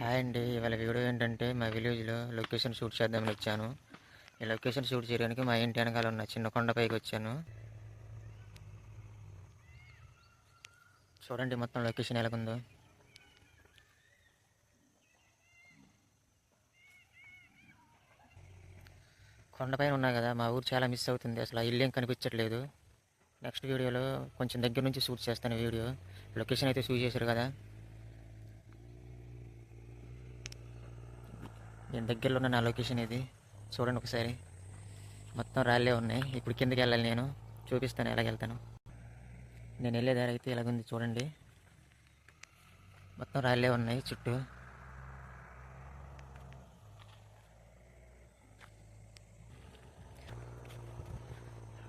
Hi అండి. ఇవాళ video ఏంటంటే మా విలేజ్లో లొకేషన్ షూట్ చేద్దామని వచ్చాను. ఈ లొకేషన్ షూట్ చేయడానికి మా ఇంటి వెనకాల ఉన్న చిన్న కొండపైకి వచ్చాను. చూడండి మొత్తం లొకేషన్ ఎలాగుందో. కొండపైన ఉన్నా కదా, మా ఊరు చాలా మిస్ అవుతుంది. అసలు ఆ ఇల్లు ఏం కనిపించట్లేదు. నెక్స్ట్ వీడియోలో కొంచెం దగ్గర నుంచి షూట్ చేస్తాను వీడియో. లొకేషన్ అయితే షూట్ చేశారు కదా, నేను దగ్గరలో ఉన్న నా లొకేషన్ ఇది. చూడండి ఒకసారి, మొత్తం రాళ్ళే ఉన్నాయి. ఇప్పుడు కిందకి వెళ్ళాలి, నేను చూపిస్తాను ఎలాగెళ్తాను. నేను వెళ్ళే దారి అయితే ఇలాగుంది చూడండి, మొత్తం రాళ్ళే ఉన్నాయి చుట్టూ.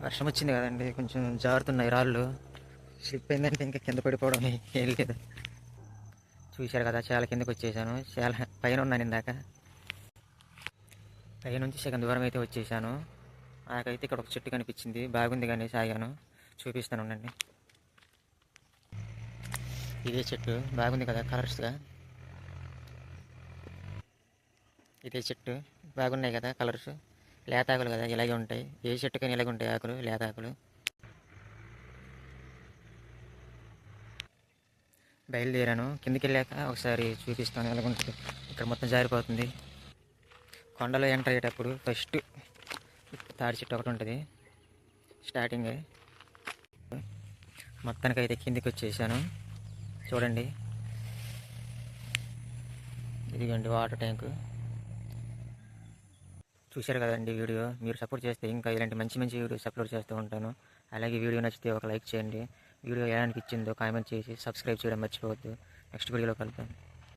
వర్షం వచ్చింది కదండి, కొంచెం జారుతున్నాయి రాళ్ళు. స్లిప్ అయిందంటే ఇంకా కింద పడిపోవడం ఏం లేదు. చూశారు కదా, చాలా కిందకి వచ్చేసాను. చాలా పైన ఉన్నాను ఇందాక. పై నుంచి సగం దూరం అయితే వచ్చేసాను. నాకైతే ఇక్కడ ఒక చెట్టు కనిపించింది, బాగుంది కానీ సాగాను. చూపిస్తాను ఉండండి. ఇదే చెట్టు బాగుంది కదా కలర్స్గా. ఇదే చెట్టు బాగున్నాయి కదా కలర్స్. లేత ఆకులు కదా, ఇలాగే ఉంటాయి. ఏ చెట్టుకైనా ఇలాగే ఉంటాయి ఆకులు, లేత ఆకులు. బయలుదేరాను. కిందికి వెళ్ళాక ఒకసారి చూపిస్తాను ఎలాగుంటుంది. ఇక్కడ మొత్తం జారిపోతుంది. కొండలో ఎంటర్ అయ్యేటప్పుడు ఫస్ట్ తాడి చెట్టు ఒకటి ఉంటుంది స్టార్టింగ్. మొత్తానికి అయితే కిందికి వచ్చేసాను. చూడండి, ఇదిగోండి వాటర్ ట్యాంకు. చూశారు కదండి వీడియో. మీరు సపోర్ట్ చేస్తే ఇంకా ఇలాంటి మంచి మంచి వీడియోస్ అప్లోడ్ చేస్తూ ఉంటాను. అలాగే వీడియో నచ్చితే ఒక లైక్ చేయండి. వీడియో ఎలా అనిపించిందో కామెంట్ చేసి సబ్స్క్రైబ్ చేయడం మర్చిపోవద్దు. నెక్స్ట్ వీడియోలో కలుద్దాం.